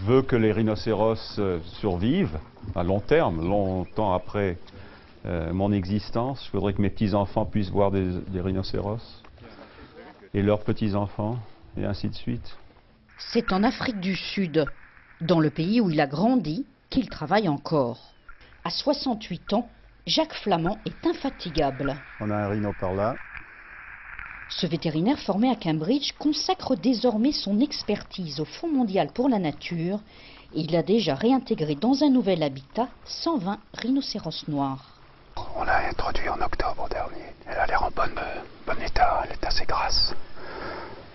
veux que les rhinocéros survivent à long terme, longtemps après mon existence. Je voudrais que mes petits-enfants puissent voir des rhinocéros et leurs petits-enfants, et ainsi de suite. C'est en Afrique du Sud, dans le pays où il a grandi, qu'il travaille encore. À 68 ans, Jacques Flamand est infatigable. On a un rhino par là. Ce vétérinaire formé à Cambridge consacre désormais son expertise au Fonds mondial pour la nature et il a déjà réintégré dans un nouvel habitat 120 rhinocéros noirs. On l'a introduit en octobre dernier. Elle a l'air en bon état, elle est assez grasse.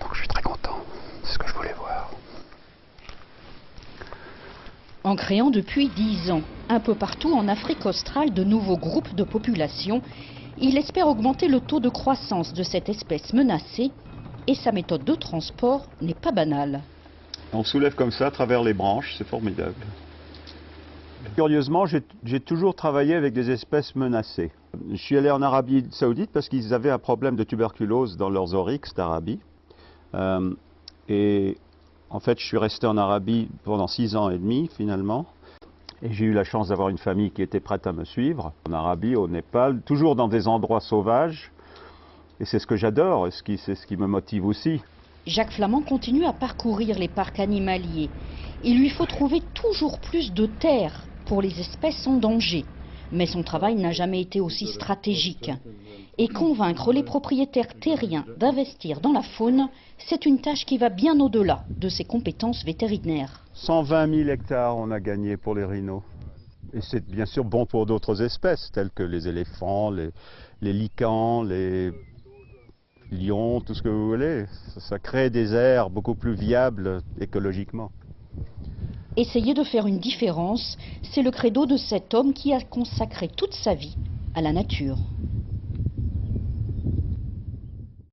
Donc je suis très content, c'est ce que je voulais voir. En créant depuis 10 ans, un peu partout en Afrique australe, de nouveaux groupes de population, il espère augmenter le taux de croissance de cette espèce menacée et sa méthode de transport n'est pas banale. On soulève comme ça à travers les branches, c'est formidable. Curieusement, j'ai toujours travaillé avec des espèces menacées. Je suis allé en Arabie Saoudite parce qu'ils avaient un problème de tuberculose dans leurs oryx d'Arabie. Et en fait, je suis resté en Arabie pendant 6 ans et demi finalement. Et j'ai eu la chance d'avoir une famille qui était prête à me suivre. En Arabie, au Népal, toujours dans des endroits sauvages. Et c'est ce que j'adore, et c'est ce qui me motive aussi. Jacques Flamand continue à parcourir les parcs animaliers. Il lui faut trouver toujours plus de terre pour les espèces en danger. Mais son travail n'a jamais été aussi stratégique. Et convaincre les propriétaires terriens d'investir dans la faune, c'est une tâche qui va bien au-delà de ses compétences vétérinaires. 120 000 hectares on a gagné pour les rhinos. Et c'est bien sûr bon pour d'autres espèces, telles que les éléphants, les licans, les lions, tout ce que vous voulez. Ça crée des aires beaucoup plus viables écologiquement. Essayer de faire une différence, c'est le credo de cet homme qui a consacré toute sa vie à la nature.